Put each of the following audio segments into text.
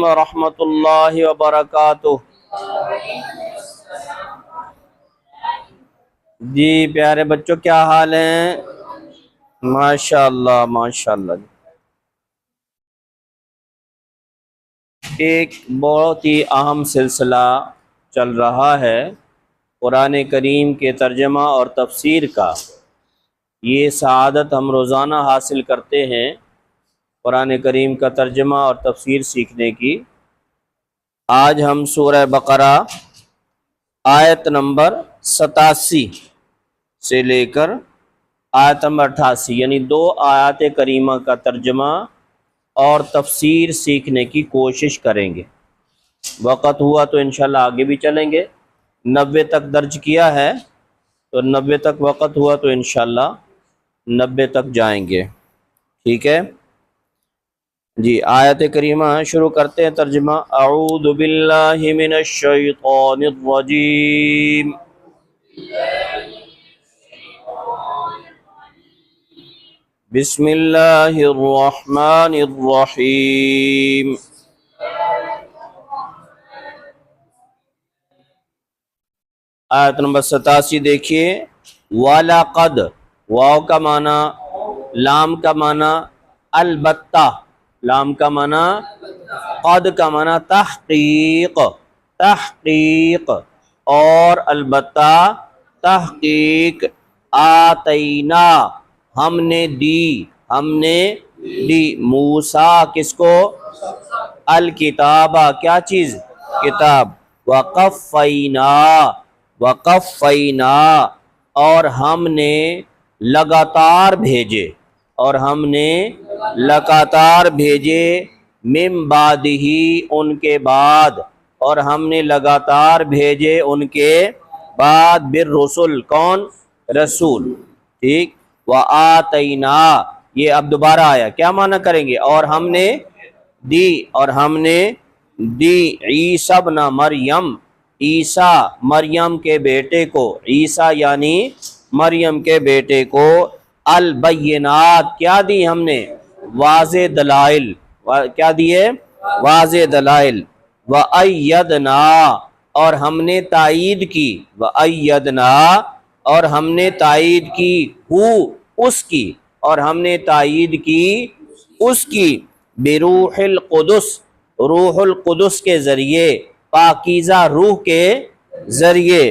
ورحمۃ اللہ وبرکاتہ۔ جی پیارے بچوں، کیا حال ہیں؟ ماشاءاللہ ماشاءاللہ۔ ایک بہت ہی اہم سلسلہ چل رہا ہے قرآن کریم کے ترجمہ اور تفسیر کا۔ یہ سعادت ہم روزانہ حاصل کرتے ہیں قرآن کریم کا ترجمہ اور تفسیر سیکھنے کی۔ آج ہم سورہ بقرہ آیت نمبر 87 سے لے کر آیت نمبر 88 یعنی 2 آیات کریمہ کا ترجمہ اور تفسیر سیکھنے کی کوشش کریں گے۔ وقت ہوا تو انشاءاللہ آگے بھی چلیں گے۔ 90 تک درج کیا ہے تو 90 تک وقت ہوا تو انشاءاللہ 90 تک جائیں گے، ٹھیک ہے جی۔ آیت کریمہ شروع کرتے ہیں ترجمہ۔ اعوذ باللہ من الشیطان الرجیم، بسم اللہ الرحمن الرحیم۔ آیت نمبر 87 دیکھیے۔ وَلَقَدْ، واو کا معنی، لام کا معنی البتہ، لام کا معنی قد کا معنی تحقیق، تحقیق اور البتہ تحقیق، آتینا ہم نے دی، ہم نے دی، موسیٰ کس کو؟ الکتابہ، کیا چیز؟ کتاب۔ وقفینا، وقفینا اور ہم نے لگاتار بھیجے، اور ہم نے لگاتار بھیجے، من بعدہ ان کے بعد، اور ہم نے لگاتار بھیجے ان کے بعد، بالرسل کون؟ رسول، ٹھیک۔ وآتینا یہ اب دوبارہ آیا، کیا معنی کریں گے؟ اور ہم نے دی، اور ہم نے دی، عیسی ابن مریم، عیسیٰ مریم کے بیٹے کو، عیسیٰ یعنی مریم کے بیٹے کو، البینات کیا دی ہم نے؟ واضح دلائل، کیا دیے؟ واضح دلائل۔ وَأَيَّدْنَا اور ہم نے تائید کی، وَأَيَّدْنَا اور ہم نے تائید کی، اس کی، اور ہم نے تائید کی اس کی، بروح القدس، روح القدس کے ذریعے، پاکیزہ روح کے ذریعے۔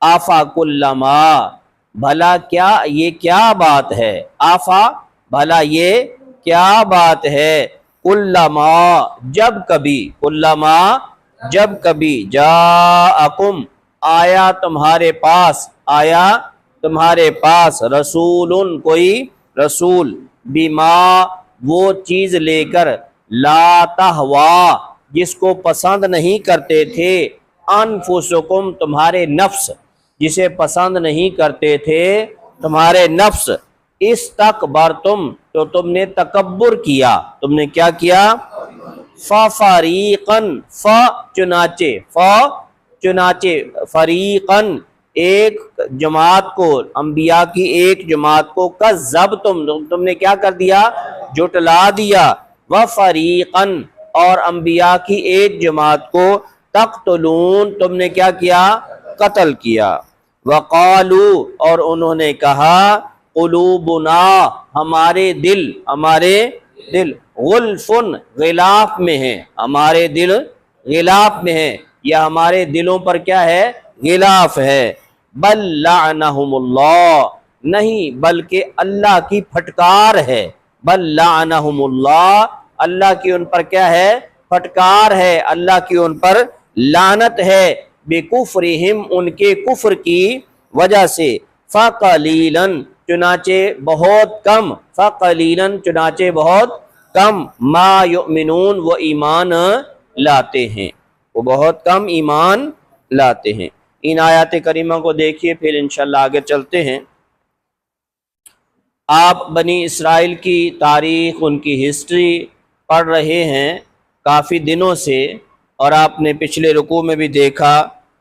آفا کلما بھلا کیا یہ کیا بات ہے؟ آفا بھلا یہ کیا بات ہے؟ کلما جب کبھی، کلما جب کبھی، جاءکم آیا تمہارے پاس، آیا تمہارے پاس، رسول کوئی رسول، بما وہ چیز لے کر، لا تہوا جس کو پسند نہیں کرتے تھے، انفسکم تمہارے نفس، جسے پسند نہیں کرتے تھے تمہارے نفس، استکبرتم تو تم نے تکبر کیا، تم نے کیا کیا؟ ففریقاً چنانچہ فریقاً ایک جماعت کو، انبیاء کی ایک جماعت کو، کذبتم تم نے کیا کر دیا؟ جھٹلا دیا، وفریقاً اور انبیاء کی ایک جماعت کو، تقتلون تم نے کیا کیا؟ قتل کیا۔ وقالو اور انہوں نے کہا، قلوبنا ہمارے دل، ہمارے دل، غلفن غلاف میں ہیں، ہمارے دل غلاف میں ہیں، یا ہمارے دلوں پر کیا ہے؟ غلاف ہے۔ بل لعنہم اللہ نہیں بلکہ اللہ کی پھٹکار ہے، بل لعنہم اللہ اللہ کی ان پر کیا ہے؟ پھٹکار ہے، اللہ کی ان پر لعنت ہے، بکفرہم ان کے کفر کی وجہ سے، فقلیلاً چنانچہ بہت کم، فقلیلاً چنانچہ بہت کم، ما یؤمنون وہ ایمان لاتے ہیں، وہ بہت کم ایمان لاتے ہیں۔ ان آیات کریمہ کو دیکھیے، پھر انشاءاللہ آگے چلتے ہیں۔ آپ بنی اسرائیل کی تاریخ، ان کی ہسٹری پڑھ رہے ہیں کافی دنوں سے، اور آپ نے پچھلے رکوع میں بھی دیکھا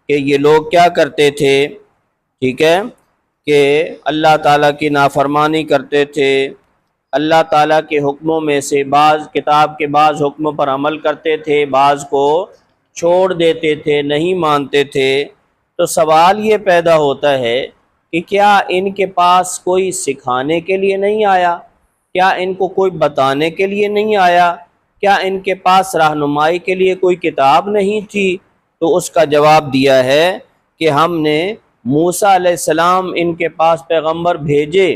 کہ یہ لوگ کیا کرتے تھے، ٹھیک ہے، کہ اللہ تعالیٰ کی نافرمانی کرتے تھے، اللہ تعالیٰ کے حکموں میں سے بعض کتاب کے بعض حکموں پر عمل کرتے تھے، بعض کو چھوڑ دیتے تھے، نہیں مانتے تھے، تو سوال یہ پیدا ہوتا ہے کہ کیا ان کے پاس کوئی سکھانے کے لیے نہیں آیا؟ کیا ان کو کوئی بتانے کے لیے نہیں آیا؟ کیا ان کے پاس رہنمائی کے لیے کوئی کتاب نہیں تھی؟ تو اس کا جواب دیا ہے کہ ہم نے موسیٰ علیہ السلام ان کے پاس پیغمبر بھیجے،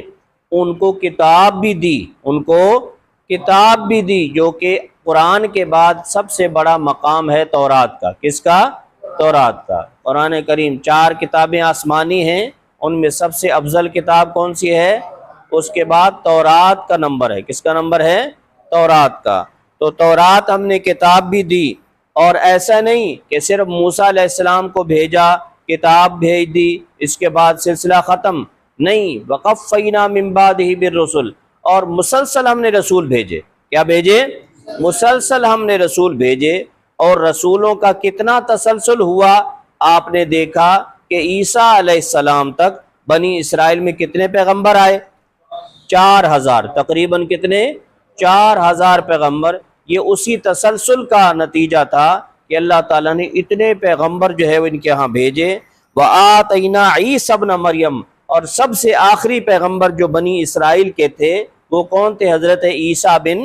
ان کو کتاب بھی دی، ان کو کتاب بھی دی، جو کہ قرآن کے بعد سب سے بڑا مقام ہے تورات کا۔ کس کا؟ تورات کا۔ قرآن کریم 4 کتابیں آسمانی ہیں، ان میں سب سے افضل کتاب کون سی ہے؟ اس کے بعد تورات کا نمبر ہے۔ کس کا نمبر ہے؟ تورات کا۔ تو تورات ہم نے کتاب بھی دی، اور ایسا نہیں کہ صرف موسیٰ علیہ السلام کو بھیجا، کتاب بھیج دی، اس کے بعد سلسلہ ختم نہیں۔ وَقَفَّيْنَا مِن بَعْدِهِ بِالرُّسُلِ، اور مسلسل ہم نے رسول بھیجے۔ کیا بھیجے؟ مسلسل ہم نے رسول بھیجے۔ اور رسولوں کا کتنا تسلسل ہوا؟ آپ نے دیکھا کہ عیسیٰ علیہ السلام تک بنی اسرائیل میں کتنے پیغمبر آئے؟ 4000 تقریباً۔ کتنے؟ 4000 پیغمبر۔ یہ اسی تسلسل کا نتیجہ تھا کہ اللہ تعالیٰ نے اتنے پیغمبر جو ہے وہ ان کے ہاں بھیجے۔ وَآتَيْنَا عِيسَى ابْنَ مَرْيَمَ، اور سب سے آخری پیغمبر جو بنی اسرائیل کے تھے وہ کون تھے؟ حضرت عیسیٰ بن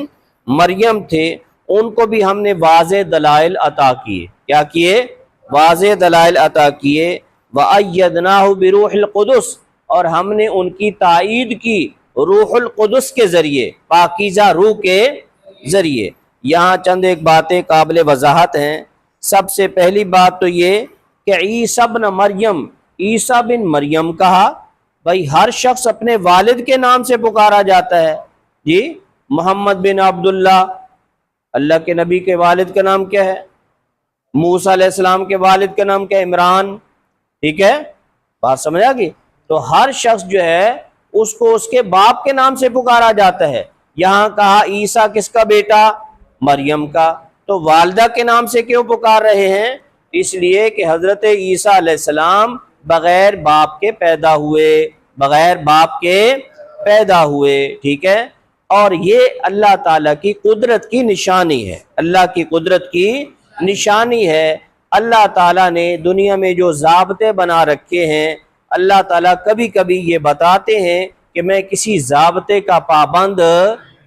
مریم تھے۔ ان کو بھی ہم نے واضح دلائل عطا کیے۔ کیا کیے؟ واضح دلائل عطا کیے۔ وَأَيَّدْنَاهُ بِرُوحِ الْقُدُسِ، اور ہم نے ان کی تائید کی روح القدس کے ذریعے، پاکیزہ روح کے ذریعے۔ یہاں چند ایک باتیں قابل وضاحت ہیں۔ سب سے پہلی بات تو یہ کہ عیسیٰ بن مریم، عیسیٰ بن مریم کہا، بھائی ہر شخص اپنے والد کے نام سے پکارا جاتا ہے۔ جی محمد بن عبداللہ، اللہ کے نبی کے والد کا نام کیا ہے؟ موسیٰ علیہ السلام کے والد کا نام کیا ہے؟ عمران۔ ٹھیک ہے، بات سمجھ آ گئی؟ تو ہر شخص جو ہے اس کو اس کے باپ کے نام سے پکارا جاتا ہے۔ یہاں کہا عیسیٰ کس کا بیٹا؟ مریم کا۔ تو والدہ کے نام سے کیوں پکار رہے ہیں؟ اس لیے کہ حضرت عیسیٰ علیہ السلام بغیر باپ کے پیدا ہوئے، بغیر باپ کے پیدا ہوئے۔ ٹھیک ہے، اور یہ اللہ تعالیٰ کی قدرت کی نشانی ہے، اللہ کی قدرت کی نشانی ہے۔ اللہ تعالیٰ نے دنیا میں جو ضابطے بنا رکھے ہیں، اللہ تعالیٰ کبھی کبھی یہ بتاتے ہیں کہ میں کسی ضابطے کا پابند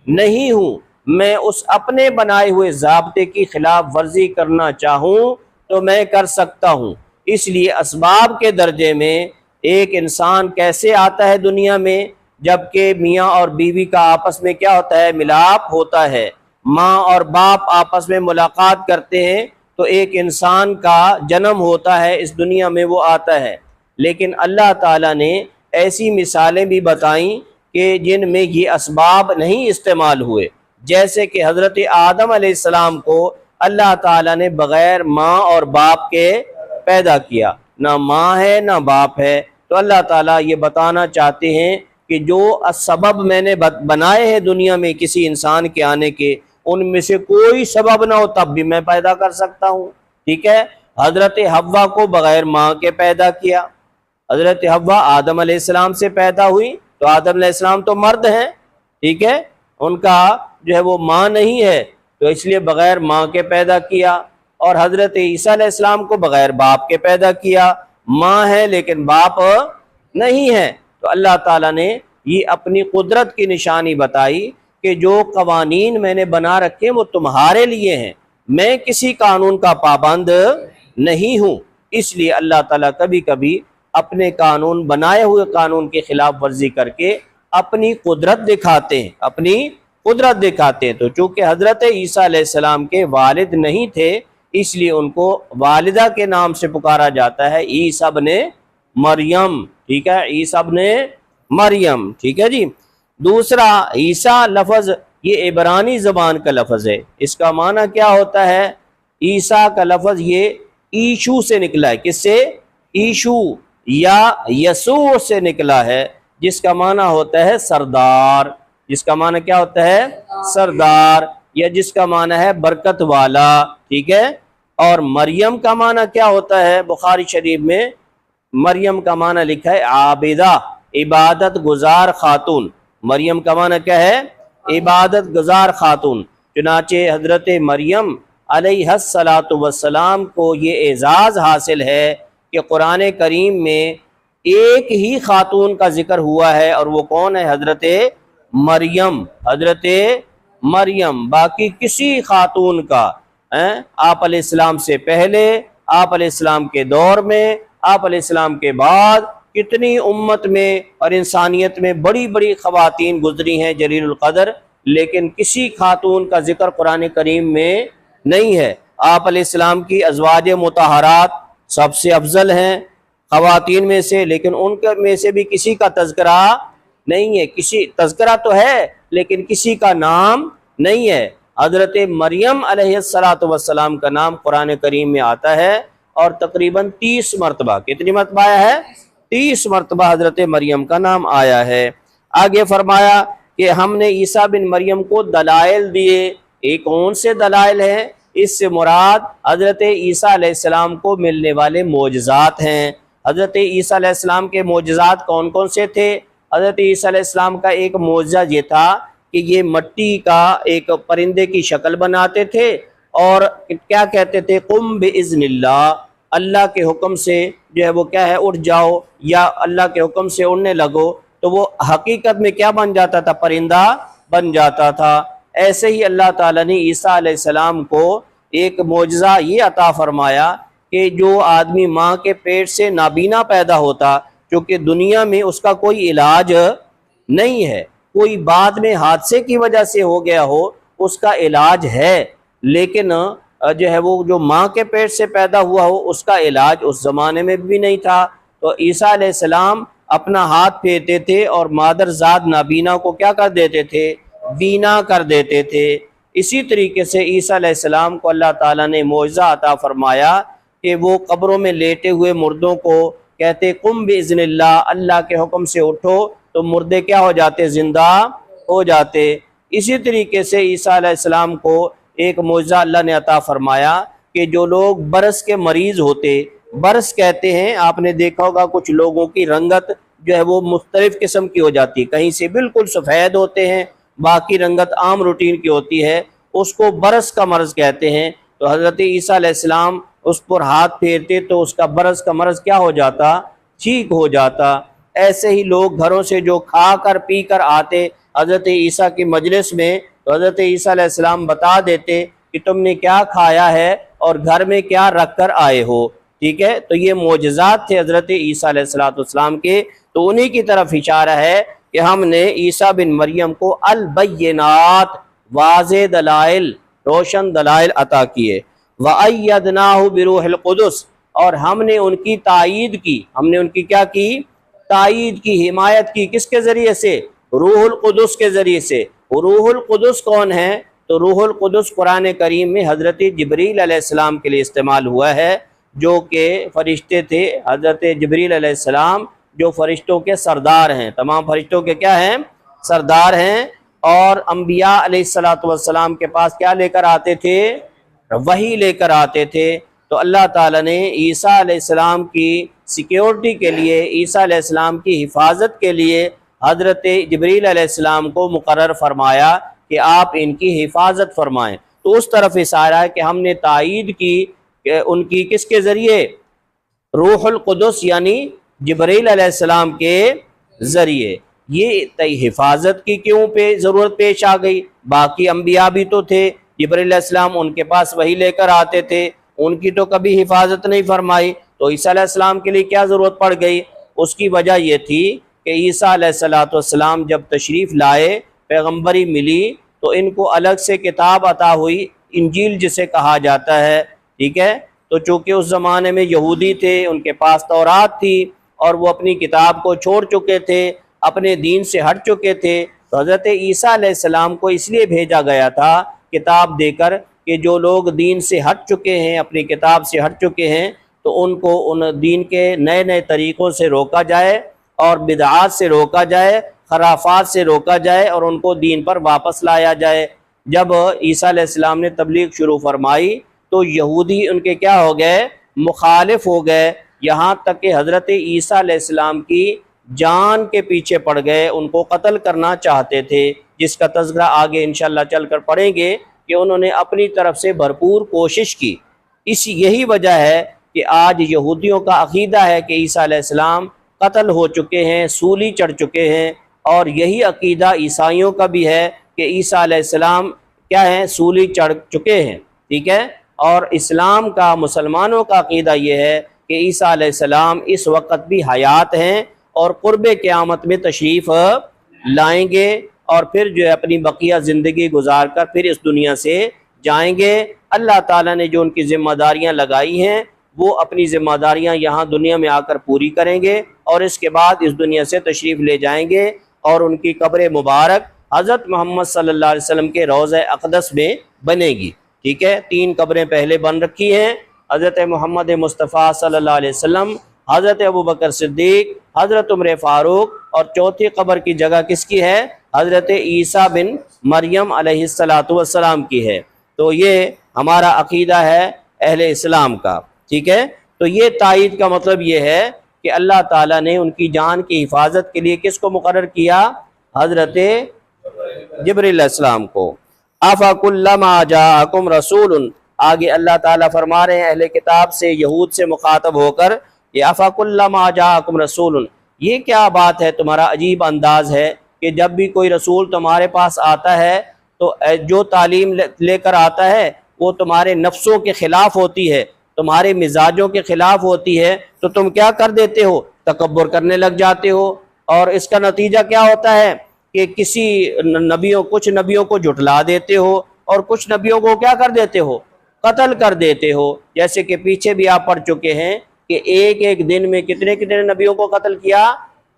نہیں ہوں، میں اس اپنے بنائے ہوئے ضابطے کی خلاف ورزی کرنا چاہوں تو میں کر سکتا ہوں۔ اس لیے اسباب کے درجے میں ایک انسان کیسے آتا ہے دنیا میں؟ جبکہ میاں اور بیوی کا آپس میں کیا ہوتا ہے؟ ملاپ ہوتا ہے۔ ماں اور باپ آپس میں ملاقات کرتے ہیں تو ایک انسان کا جنم ہوتا ہے، اس دنیا میں وہ آتا ہے۔ لیکن اللہ تعالیٰ نے ایسی مثالیں بھی بتائیں کہ جن میں یہ اسباب نہیں استعمال ہوئے، جیسے کہ حضرت آدم علیہ السلام کو اللہ تعالیٰ نے بغیر ماں اور باپ کے پیدا کیا، نہ ماں ہے نہ باپ ہے۔ تو اللہ تعالیٰ یہ بتانا چاہتے ہیں کہ جو سبب میں نے بنائے ہیں دنیا میں کسی انسان کے آنے کے، ان میں سے کوئی سبب نہ ہو تب بھی میں پیدا کر سکتا ہوں۔ ٹھیک ہے، حضرت حوا کو بغیر ماں کے پیدا کیا۔ حضرت حوا آدم علیہ السلام سے پیدا ہوئی، تو آدم علیہ السلام تو مرد ہیں، ٹھیک ہے، ان کا جو ہے وہ ماں نہیں ہے، تو اس لیے بغیر ماں کے پیدا کیا۔ اور حضرت عیسیٰ علیہ السلام کو بغیر باپ کے پیدا کیا، ماں ہے لیکن باپ نہیں ہے۔ تو اللہ تعالیٰ نے یہ اپنی قدرت کی نشانی بتائی کہ جو قوانین میں نے بنا رکھے وہ تمہارے لیے ہیں، میں کسی قانون کا پابند نہیں ہوں۔ اس لیے اللہ تعالیٰ کبھی کبھی اپنے قانون، بنائے ہوئے قانون کی خلاف ورزی کر کے اپنی قدرت دکھاتے ہیں، اپنی قدرت دکھاتے ہیں۔ تو چونکہ حضرت عیسیٰ علیہ السلام کے والد نہیں تھے، اس لیے ان کو والدہ کے نام سے پکارا جاتا ہے، عیسیٰ ابن مریم۔ ٹھیک ہے، عیسیٰ ابن مریم۔ ٹھیک ہے جی۔ دوسرا، عیسیٰ لفظ یہ عبرانی زبان کا لفظ ہے۔ اس کا معنی کیا ہوتا ہے؟ عیسیٰ کا لفظ یہ ایشو سے نکلا ہے۔ کس سے؟ ایشو یا یسوع سے نکلا ہے، جس کا معنی ہوتا ہے سردار۔ جس کا معنی کیا ہوتا ہے؟ سردار، یا جس کا معنی ہے برکت والا۔ ٹھیک ہے، اور مریم کا معنی کیا ہوتا ہے؟ بخاری شریف میں مریم کا معنی لکھا ہے عابدہ، عبادت گزار خاتون۔ مریم کا معنی کیا ہے؟ عبادت گزار خاتون۔ چنانچہ حضرت مریم علیہ الصلاۃ والسلام کو یہ اعزاز حاصل ہے کہ قرآن کریم میں ایک ہی خاتون کا ذکر ہوا ہے، اور وہ کون ہے؟ حضرت مریم، حضرت مریم۔ باقی کسی خاتون کا آپ علیہ السلام سے پہلے، آپ علیہ السلام کے دور میں، آپ علیہ السلام کے بعد کتنی امت میں اور انسانیت میں بڑی بڑی خواتین گزری ہیں جلیل القدر، لیکن کسی خاتون کا ذکر قرآن کریم میں نہیں ہے۔ آپ علیہ السلام کی ازواج مطہرات سب سے افضل ہیں خواتین میں سے، لیکن ان کے میں سے بھی کسی کا تذکرہ نہیں ہے۔ کسی تذکرہ تو ہے لیکن کسی کا نام نہیں ہے۔ حضرت مریم علیہ السلام کا نام قرآن کریم میں آتا ہے، اور تقریباً 30 مرتبہ، کتنی مرتبہ آیا ہے؟ 30 مرتبہ حضرت مریم کا نام آیا ہے۔ آگے فرمایا کہ ہم نے عیسیٰ بن مریم کو دلائل دیے۔ ایک کون سے دلائل ہیں؟ اس سے مراد حضرت عیسیٰ علیہ السلام کو ملنے والے معجزات ہیں۔ حضرت عیسیٰ علیہ السلام کے معجزات کون کون سے تھے؟ حضرت عیسیٰ علیہ السلام کا ایک معجزہ یہ تھا کہ یہ مٹی کا ایک پرندے کی شکل بناتے تھے، اور کیا کہتے تھے؟ قم باذن اللہ، اللہ کے حکم سے جو ہے وہ کیا ہے، اٹھ جاؤ، یا اللہ کے حکم سے اڑنے لگو، تو وہ حقیقت میں کیا بن جاتا تھا؟ پرندہ بن جاتا تھا۔ ایسے ہی اللہ تعالیٰ نے عیسیٰ علیہ السلام کو ایک معجزہ یہ عطا فرمایا کہ جو آدمی ماں کے پیٹ سے نابینا پیدا ہوتا، کیونکہ دنیا میں اس کا کوئی علاج نہیں ہے، کوئی بعد میں حادثے کی وجہ سے ہو گیا ہو اس کا علاج ہے، لیکن جو ہے وہ جو ماں کے پیٹ سے پیدا ہوا ہو اس کا علاج اس زمانے میں بھی نہیں تھا۔ تو عیسیٰ علیہ السلام اپنا ہاتھ پھیرتے تھے اور مادر زاد نابینا کو کیا کر دیتے تھے؟ بینا کر دیتے تھے۔ اسی طریقے سے عیسیٰ علیہ السلام کو اللہ تعالیٰ نے معجزہ عطا فرمایا کہ وہ قبروں میں لیٹے ہوئے مردوں کو کہتے قم باذن اللہ، اللہ کے حکم سے اٹھو، تو مردے کیا ہو جاتے؟ زندہ ہو جاتے۔ اسی طریقے سے عیسیٰ علیہ السلام کو ایک معجزہ اللہ نے عطا فرمایا کہ جو لوگ برس کے مریض ہوتے، برس کہتے ہیں، آپ نے دیکھا ہوگا کچھ لوگوں کی رنگت جو ہے وہ مختلف قسم کی ہو جاتی، کہیں سے بالکل سفید ہوتے ہیں، باقی رنگت عام روٹین کی ہوتی ہے، اس کو برس کا مرض کہتے ہیں۔ تو حضرت عیسیٰ علیہ السلام اس پر ہاتھ پھیرتے تو اس کا برس کا مرض کیا ہو جاتا؟ ٹھیک ہو جاتا۔ ایسے ہی لوگ گھروں سے جو کھا کر پی کر آتے حضرت عیسیٰ کی مجلس میں، تو حضرت عیسیٰ علیہ السلام بتا دیتے کہ تم نے کیا کھایا ہے اور گھر میں کیا رکھ کر آئے ہو، ٹھیک ہے؟ تو یہ معجزات تھے حضرت عیسیٰ علیہ السلام کے، تو انہی کی طرف اشارہ ہے کہ ہم نے عیسیٰ بن مریم کو البینات، واضح دلائل، روشن دلائل عطا کیے۔ وَأَيَّدْنَاهُ بِرُوحِ الْقُدُسِ، اور ہم نے ان کی تائید کی، ہم نے ان کی کیا کی؟ تائید کی، حمایت کی، کس کے ذریعے سے؟ روح القدس کے ذریعے سے۔ روح القدس کون ہے؟ تو روح القدس قرآن کریم میں حضرت جبریل علیہ السلام کے لیے استعمال ہوا ہے، جو کہ فرشتے تھے۔ حضرت جبریل علیہ السلام جو فرشتوں کے سردار ہیں، تمام فرشتوں کے کیا ہیں؟ سردار ہیں، اور انبیاء علیہ السلام کے پاس کیا لے کر آتے تھے؟ وحی لے کر آتے تھے۔ تو اللہ تعالیٰ نے عیسیٰ علیہ السلام کی سیکیورٹی کے لیے، عیسیٰ علیہ السلام کی حفاظت کے لیے حضرت جبریل علیہ السلام کو مقرر فرمایا کہ آپ ان کی حفاظت فرمائیں۔ تو اس طرف اشارہ ہے کہ ہم نے تائید کی کہ ان کی کس کے ذریعے؟ روح القدس یعنی جبریل علیہ السلام کے ذریعے۔ یہ حفاظت کی کیوں پہ ضرورت پیش آ گئی؟ باقی انبیاء بھی تو تھے، جبریل علیہ السلام ان کے پاس وہی لے کر آتے تھے، ان کی تو کبھی حفاظت نہیں فرمائی، تو عیسیٰ علیہ السلام کے لیے کیا ضرورت پڑ گئی؟ اس کی وجہ یہ تھی کہ عیسیٰ علیہ السلام جب تشریف لائے، پیغمبری ملی، تو ان کو الگ سے کتاب عطا ہوئی، انجیل جسے کہا جاتا ہے، ٹھیک ہے؟ تو چونکہ اس زمانے میں یہودی تھے، ان کے پاس تورات تھی، اور وہ اپنی کتاب کو چھوڑ چکے تھے، اپنے دین سے ہٹ چکے تھے، تو حضرت عیسیٰ علیہ السلام کو اس لیے بھیجا گیا تھا کتاب دے کر کہ جو لوگ دین سے ہٹ چکے ہیں، اپنی کتاب سے ہٹ چکے ہیں، تو ان کو ان دین کے نئے نئے طریقوں سے روکا جائے، اور بدعات سے روکا جائے، خرافات سے روکا جائے، اور ان کو دین پر واپس لایا جائے۔ جب عیسیٰ علیہ السلام نے تبلیغ شروع فرمائی تو یہودی ان کے کیا ہو گئے؟ مخالف ہو گئے، یہاں تک کہ حضرت عیسیٰ علیہ السلام کی جان کے پیچھے پڑ گئے، ان کو قتل کرنا چاہتے تھے، جس کا تذکرہ آگے انشاءاللہ چل کر پڑھیں گے کہ انہوں نے اپنی طرف سے بھرپور کوشش کی۔ یہی وجہ ہے کہ آج یہودیوں کا عقیدہ ہے کہ عیسیٰ علیہ السلام قتل ہو چکے ہیں، سولی چڑھ چکے ہیں، اور یہی عقیدہ عیسائیوں کا بھی ہے کہ عیسیٰ علیہ السلام کیا ہیں، سولی چڑھ چکے ہیں، ٹھیک ہے۔ اور اسلام کا، مسلمانوں کا عقیدہ یہ ہے کہ عیسیٰ علیہ السلام اس وقت بھی حیات ہیں اور قرب قیامت میں تشریف لائیں گے، اور پھر جو ہے اپنی بقیہ زندگی گزار کر پھر اس دنیا سے جائیں گے۔ اللہ تعالیٰ نے جو ان کی ذمہ داریاں لگائی ہیں وہ اپنی ذمہ داریاں یہاں دنیا میں آ کر پوری کریں گے، اور اس کے بعد اس دنیا سے تشریف لے جائیں گے، اور ان کی قبر مبارک حضرت محمد صلی اللہ علیہ وسلم کے روضہ اقدس میں بنے گی، ٹھیک ہے۔ 3 قبریں پہلے بن رکھی ہیں، حضرت محمد مصطفیٰ صلی اللہ علیہ وسلم، حضرت ابوبکر صدیق، حضرت عمر فاروق، اور چوتھی قبر کی جگہ کس کی ہے؟ حضرت عیسیٰ بن مریم علیہ السلام کی ہے۔ تو یہ ہمارا عقیدہ ہے اہل اسلام کا، ٹھیک ہے۔ تو یہ تائید کا مطلب یہ ہے کہ اللہ تعالیٰ نے ان کی جان کی حفاظت کے لیے کس کو مقرر کیا؟ حضرت جبرائیل علیہ السلام کو۔ افکلما جاءکم رسول، آگے اللہ تعالیٰ فرما رہے ہیں اہل کتاب سے، یہود سے مخاطب ہو کر، یہ افکلما جاءکم رسول، یہ کیا بات ہے، تمہارا عجیب انداز ہے کہ جب بھی کوئی رسول تمہارے پاس آتا ہے تو جو تعلیم لے کر آتا ہے وہ تمہارے نفسوں کے خلاف ہوتی ہے، تمہارے مزاجوں کے خلاف ہوتی ہے، تو تم کیا کر دیتے ہو؟ تکبر کرنے لگ جاتے ہو، اور اس کا نتیجہ کیا ہوتا ہے کہ کچھ نبیوں کو جھٹلا دیتے ہو، اور کچھ نبیوں کو کیا کر دیتے ہو؟ قتل کر دیتے ہو۔ جیسے کہ پیچھے بھی آپ پڑھ چکے ہیں کہ ایک دن میں کتنے نبیوں کو قتل کیا؟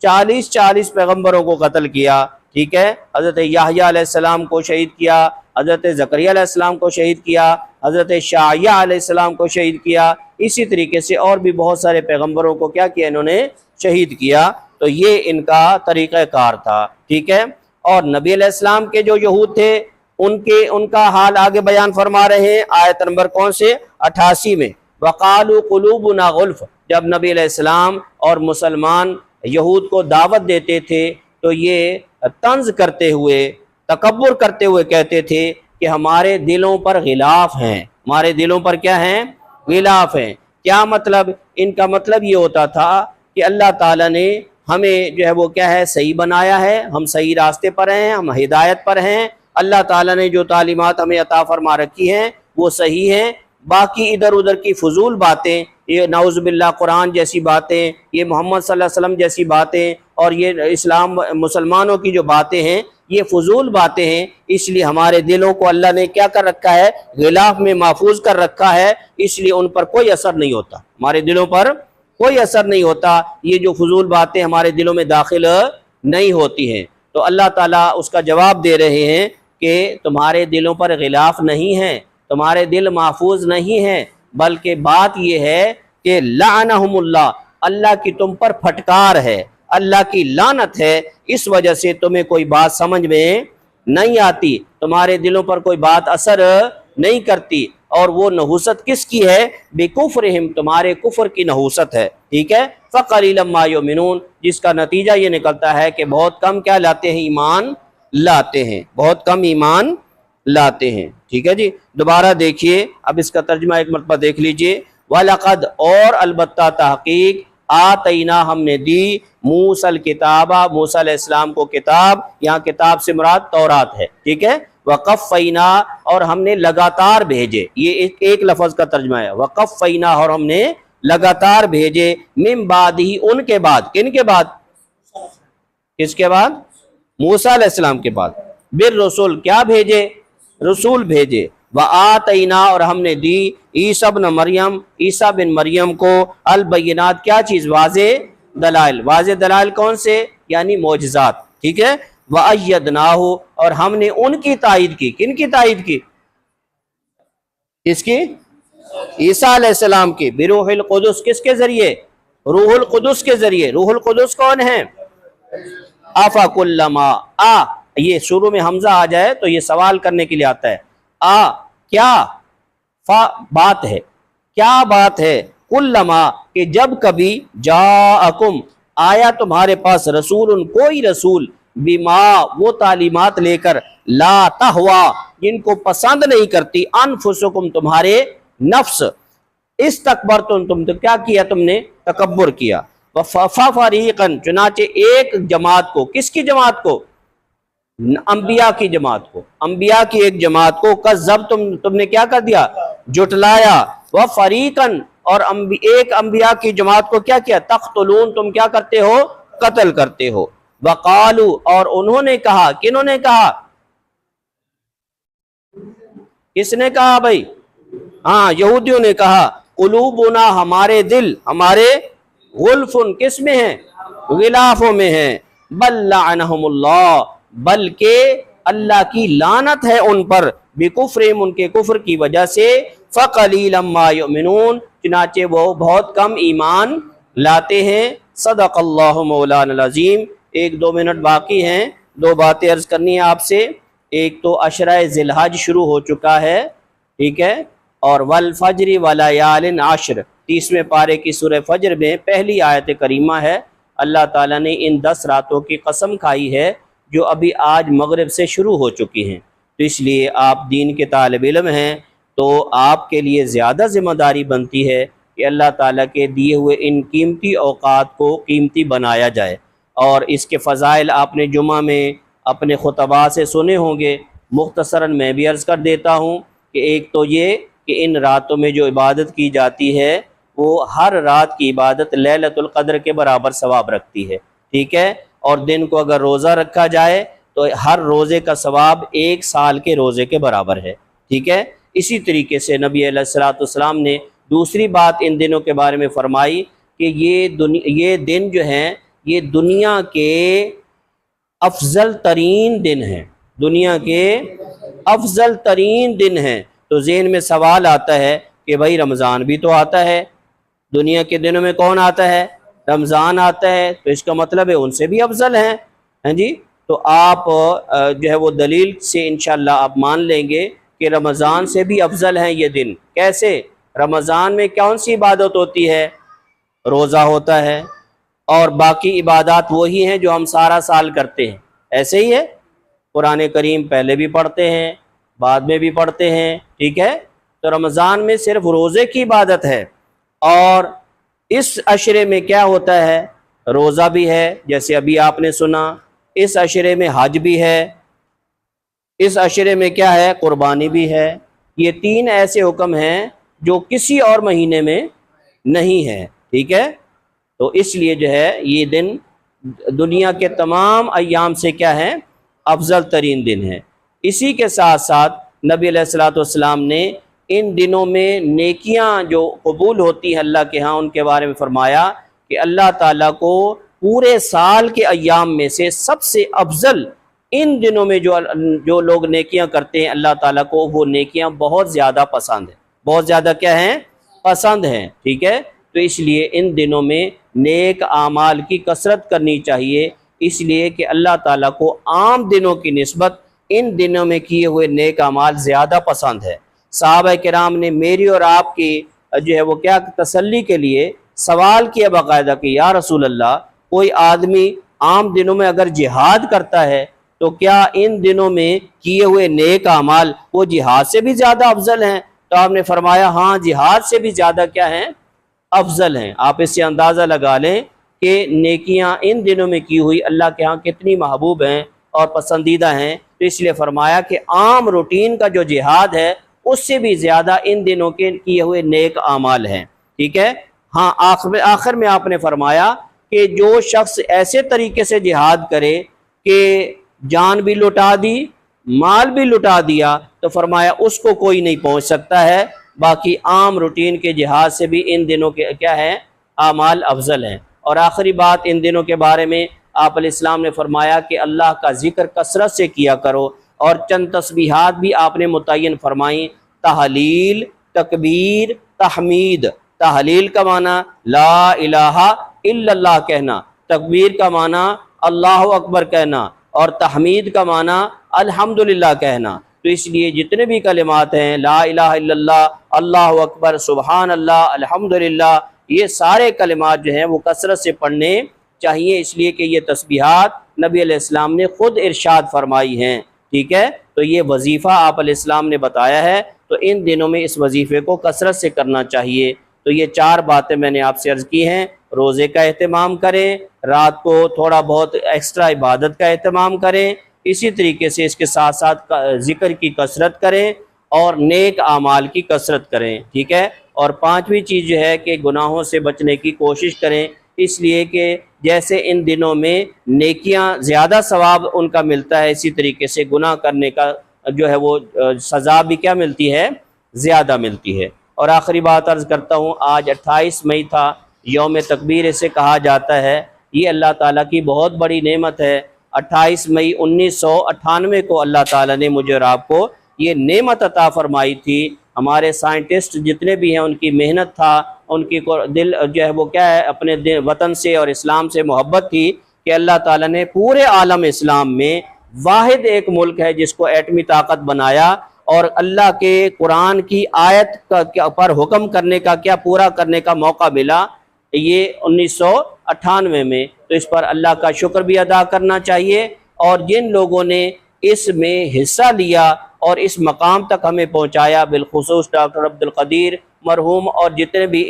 40 پیغمبروں کو قتل کیا، ٹھیک ہے۔ حضرت یحییٰ علیہ السلام کو شہید کیا، حضرت زکریا علیہ السلام کو شہید کیا، حضرت شعیہ علیہ السلام کو شہید کیا، اسی طریقے سے اور بھی بہت سارے پیغمبروں کو کیا کیا؟ انہوں نے شہید کیا۔ تو یہ ان کا طریقہ کار تھا، ٹھیک ہے۔ اور نبی علیہ السلام کے جو یہود تھے ان کا حال آگے بیان فرما رہے ہیں آیت نمبر کون سے؟ 88 میں، وقالوا قلوبنا غلف، جب نبی علیہ السلام اور مسلمان یہود کو دعوت دیتے تھے تو یہ طنز کرتے ہوئے، تکبر کرتے ہوئے کہتے تھے کہ ہمارے دلوں پر غلاف ہیں، ہمارے دلوں پر کیا ہیں؟ غلاف ہیں۔ کیا مطلب؟ ان کا مطلب یہ ہوتا تھا کہ اللہ تعالیٰ نے ہمیں جو ہے وہ کیا ہے؟ صحیح بنایا ہے، ہم صحیح راستے پر ہیں، ہم ہدایت پر ہیں، اللہ تعالیٰ نے جو تعلیمات ہمیں عطا فرما رکھی ہیں وہ صحیح ہیں، باقی ادھر ادھر کی فضول باتیں، یہ نعوذ باللہ قرآن جیسی باتیں، یہ محمد صلی اللہ علیہ وسلم جیسی باتیں، اور یہ اسلام مسلمانوں کی جو باتیں ہیں یہ فضول باتیں ہیں، اس لیے ہمارے دلوں کو اللہ نے کیا کر رکھا ہے؟ غلاف میں محفوظ کر رکھا ہے، اس لیے ان پر کوئی اثر نہیں ہوتا، ہمارے دلوں پر کوئی اثر نہیں ہوتا، یہ جو فضول باتیں ہمارے دلوں میں داخل نہیں ہوتی ہیں۔ تو اللہ تعالیٰ اس کا جواب دے رہے ہیں کہ تمہارے دلوں پر غلاف نہیں ہیں، تمہارے دل محفوظ نہیں ہیں، بلکہ بات یہ ہے کہ لعنہم اللہ، اللہ کی تم پر پھٹکار ہے، اللہ کی لعنت ہے، اس وجہ سے تمہیں کوئی بات سمجھ میں نہیں آتی، تمہارے دلوں پر کوئی بات اثر نہیں کرتی، اور وہ نحوست کس کی ہے؟ بکفرہم، تمہارے کفر کی نحوست ہے، ٹھیک ہے۔ فقلیلا ما یؤمنون، جس کا نتیجہ یہ نکلتا ہے کہ بہت کم کیا لاتے ہیں؟ ایمان لاتے ہیں، بہت کم ایمان لاتے ہیں، ٹھیک ہے جی۔ دوبارہ دیکھیے، اب اس کا ترجمہ ایک مرتبہ دیکھ لیجئے۔ وَلَقَدْ، اور البتہ تحقیق، آتینا، ہم نے دی، موسیٰ الکتابہ، موسیٰ علیہ السلام کو کتاب، یہاں کتاب سے مراد تورات ہے، ٹھیک ہے۔ وَقَفَّيْنَا، اور ہم نے لگاتار بھیجے، یہ ایک لفظ کا ترجمہ ہے، وَقَفَّيْنَا، اور ہم نے لگاتار بھیجے، مِن بَعْدِهِ، ان کے بعد، کن کے بعد؟ کس کے بعد؟ موسیٰ علیہ السلام کے بعد، بالرسول، کیا بھیجے؟ رسول بھیجے، وآتینا، اور ہم نے دی، عیسیٰ بن مریم، عیسیٰ بن مریم کو، البینات، کیا چیز؟ واضح دلائل، واضح دلائل کون سے؟ یعنی معجزات، ٹھیک ہے۔ وَأَيَّدْنَاهُ، اور ہم نے ان کی تائید کی، کن کی تائید کی؟ کس کی؟ عیسیٰ علیہ السلام کی، بروح القدس، کس کے ذریعے؟ روح القدس کے ذریعے۔ روح القدس کون ہے؟ افکلما، یہ شروع میں حمزہ آ جائے تو یہ سوال کرنے کے لیے آتا ہے، کیا، بات ہے، کیا بات ہے؟ کلما، کہ جب کبھی، جاءکم، آیا تمہارے پاس رسول کوئی رسول بما وہ تعلیمات لے کر لا تہوا جن کو پسند نہیں کرتی انفسکم تمہارے نفس استکبرتم تم تو کیا کیا تم نے تکبر کیا فریقاً چنانچہ ایک جماعت کو کس کی جماعت کو انبیاء کی جماعت کو انبیاء کی ایک جماعت کو کذب تم نے کیا کر دیا جھٹلایا وفریقاً اور ایک انبیاء کی جماعت کو کیا کیا تقتلون تم کیا کرتے ہو قتل کرتے ہو وقالو اور انہوں نے کہا کنہوں نے کہا کس نے کہا بھائی ہاں یہودیوں نے کہا قلوبنا ہمارے دل ہمارے غلفن کس میں ہیں غلافوں میں ہیں بل لعنہم اللہ بلکہ اللہ کی لعنت ہے ان پر بکفرہم ان کے کفر کی وجہ سے فقلیلا ما یؤمنون چنانچہ وہ بہت کم ایمان لاتے ہیں صدق اللہ مولانا العظیم 1-2 منٹ باقی ہیں 2 باتیں عرض کرنی ہیں آپ سے ایک تو عشرہ ذی الحج شروع ہو چکا ہے ٹھیک ہے اور والفجر ولیال عشر 30ویں پارے کی سورہ فجر میں پہلی آیت کریمہ ہے اللہ تعالیٰ نے ان 10 راتوں کی قسم کھائی ہے جو ابھی آج مغرب سے شروع ہو چکی ہیں تو اس لیے آپ دین کے طالب علم ہیں تو آپ کے لیے زیادہ ذمہ داری بنتی ہے کہ اللہ تعالیٰ کے دیے ہوئے ان قیمتی اوقات کو قیمتی بنایا جائے اور اس کے فضائل آپ نے جمعہ میں اپنے خطبہ سے سنے ہوں گے مختصراً میں بھی عرض کر دیتا ہوں کہ ایک تو یہ کہ ان راتوں میں جو عبادت کی جاتی ہے وہ ہر رات کی عبادت لیلۃ القدر کے برابر ثواب رکھتی ہے ٹھیک ہے اور دن کو اگر روزہ رکھا جائے تو ہر روزے کا ثواب 1 سال کے روزے کے برابر ہے ٹھیک ہے اسی طریقے سے نبی علیہ الصلوۃ والسلام نے دوسری بات ان دنوں کے بارے میں فرمائی کہ یہ دن جو ہیں یہ دنیا کے افضل ترین دن ہیں دنیا کے افضل ترین دن ہیں تو ذہن میں سوال آتا ہے کہ بھائی رمضان بھی تو آتا ہے دنیا کے دنوں میں کون آتا ہے رمضان آتا ہے تو اس کا مطلب ہے ان سے بھی افضل ہیں ہاں جی تو آپ جو ہے وہ دلیل سے انشاءاللہ آپ مان لیں گے کہ رمضان سے بھی افضل ہیں یہ دن کیسے رمضان میں کون سی عبادت ہوتی ہے روزہ ہوتا ہے اور باقی عبادات وہی ہیں جو ہم سارا سال کرتے ہیں ایسے ہی ہے قرآن کریم پہلے بھی پڑھتے ہیں بعد میں بھی پڑھتے ہیں ٹھیک ہے تو رمضان میں صرف روزے کی عبادت ہے اور اس عشرے میں کیا ہوتا ہے روزہ بھی ہے جیسے ابھی آپ نے سنا اس عشرے میں حج بھی ہے اس عشرے میں کیا ہے قربانی بھی ہے یہ 3 ایسے حکم ہیں جو کسی اور مہینے میں نہیں ہے ٹھیک ہے تو اس لیے جو ہے یہ دن دنیا کے تمام ایام سے کیا ہے افضل ترین دن ہے اسی کے ساتھ ساتھ نبی علیہ الصلوۃ والسلام نے ان دنوں میں نیکیاں جو قبول ہوتی ہیں اللہ کے ہاں ان کے بارے میں فرمایا کہ اللہ تعالیٰ کو پورے سال کے ایام میں سے سب سے افضل ان دنوں میں جو لوگ نیکیاں کرتے ہیں اللہ تعالیٰ کو وہ نیکیاں بہت زیادہ پسند ہیں بہت زیادہ کیا ہیں پسند ہیں ٹھیک ہے تو اس لیے ان دنوں میں نیک اعمال کی کثرت کرنی چاہیے اس لیے کہ اللہ تعالیٰ کو عام دنوں کی نسبت ان دنوں میں کیے ہوئے نیک اعمال زیادہ پسند ہے صحابہ کرام نے میری اور آپ کی جو ہے وہ کیا تسلی کے لیے سوال کیا باقاعدہ کہ یا رسول اللہ کوئی آدمی عام دنوں میں اگر جہاد کرتا ہے تو کیا ان دنوں میں کیے ہوئے نیک اعمال وہ جہاد سے بھی زیادہ افضل ہیں تو آپ نے فرمایا ہاں جہاد سے بھی زیادہ کیا ہیں افضل ہیں آپ اس سے اندازہ لگا لیں کہ نیکیاں ان دنوں میں کی ہوئی اللہ کے ہاں کتنی محبوب ہیں اور پسندیدہ ہیں تو اس لیے فرمایا کہ عام روٹین کا جو جہاد ہے اس سے بھی زیادہ ان دنوں کے کیے ہوئے نیک اعمال ہیں ٹھیک ہے ہاں آخر میں آپ نے فرمایا کہ جو شخص ایسے طریقے سے جہاد کرے کہ جان بھی لٹا دی مال بھی لٹا دیا تو فرمایا اس کو کوئی نہیں پہنچ سکتا ہے باقی عام روٹین کے جہاد سے بھی ان دنوں کے کیا ہیں اعمال افضل ہیں اور آخری بات ان دنوں کے بارے میں آپ علیہ السلام نے فرمایا کہ اللہ کا ذکر کثرت سے کیا کرو اور چند تسبیحات بھی آپ نے متعین فرمائیں تحلیل تکبیر تحمید تحلیل کا معنی لا الہ الا اللہ کہنا تکبیر کا معنی اللہ اکبر کہنا اور تحمید کا معنی الحمدللہ کہنا تو اس لیے جتنے بھی کلمات ہیں لا الہ الا اللہ اللہ اکبر سبحان اللہ الحمدللہ یہ سارے کلمات جو ہیں وہ کثرت سے پڑھنے چاہیے، اس لیے کہ یہ تسبیحات نبی علیہ السلام نے خود ارشاد فرمائی ہیں، ٹھیک ہے؟ تو یہ وظیفہ آپ علیہ السلام نے بتایا ہے، تو ان دنوں میں اس وظیفے کو کثرت سے کرنا چاہیے۔ تو یہ 4 باتیں میں نے آپ سے عرض کی ہیں۔ روزے کا اہتمام کریں، رات کو تھوڑا بہت ایکسٹرا عبادت کا اہتمام کریں، اسی طریقے سے اس کے ساتھ ساتھ ذکر کی کثرت کریں اور نیک اعمال کی کثرت کریں، ٹھیک ہے؟ اور 5ویں چیز جو ہے کہ گناہوں سے بچنے کی کوشش کریں، اس لیے کہ جیسے ان دنوں میں نیکیاں زیادہ ثواب ان کا ملتا ہے، اسی طریقے سے گناہ کرنے کا جو ہے وہ سزا بھی کیا ملتی ہے؟ زیادہ ملتی ہے۔ اور آخری بات عرض کرتا ہوں، آج 28 مئی تھا، یوم تکبیر اسے کہا جاتا ہے، یہ اللہ تعالیٰ کی بہت بڑی نعمت ہے۔ 28 مئی 1998 کو اللہ تعالیٰ نے مجھے اور آپ کو یہ نعمت عطا فرمائی تھی۔ ہمارے سائنٹسٹ جتنے بھی ہیں ان کی محنت تھا، ان کی دل جو ہے وہ کیا ہے، اپنے وطن سے اور اسلام سے محبت تھی کہ اللہ تعالیٰ نے پورے عالم اسلام میں واحد ایک ملک ہے جس کو ایٹمی طاقت بنایا، اور اللہ کے قرآن کی آیت پر حکم کرنے کا کیا پورا کرنے کا موقع ملا، یہ 1998 میں۔ تو اس پر اللہ کا شکر بھی ادا کرنا چاہیے، اور جن لوگوں نے اس میں حصہ لیا اور اس مقام تک ہمیں پہنچایا، بالخصوص ڈاکٹر عبدالقدیر مرحوم اور جتنے بھی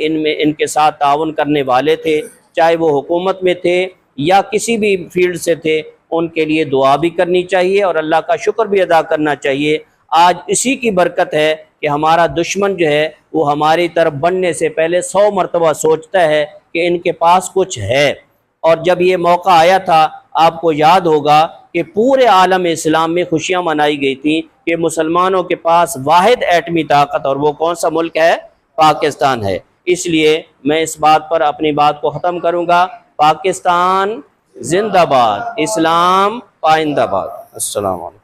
ان کے ساتھ تعاون کرنے والے تھے، چاہے وہ حکومت میں تھے یا کسی بھی فیلڈ سے تھے، ان کے لیے دعا بھی کرنی چاہیے اور اللہ کا شکر بھی ادا کرنا چاہیے۔ آج اسی کی برکت ہے کہ ہمارا دشمن جو ہے وہ ہماری طرف بڑھنے سے پہلے 100 مرتبہ سوچتا ہے کہ ان کے پاس کچھ ہے۔ اور جب یہ موقع آیا تھا، آپ کو یاد ہوگا کہ پورے عالم اسلام میں خوشیاں منائی گئی تھیں کہ مسلمانوں کے پاس واحد ایٹمی طاقت، اور وہ کون سا ملک ہے؟ پاکستان ہے۔ اس لیے میں اس بات پر اپنی بات کو ختم کروں گا، پاکستان زندہ باد، اسلام پائندہ باد۔ السلام علیکم۔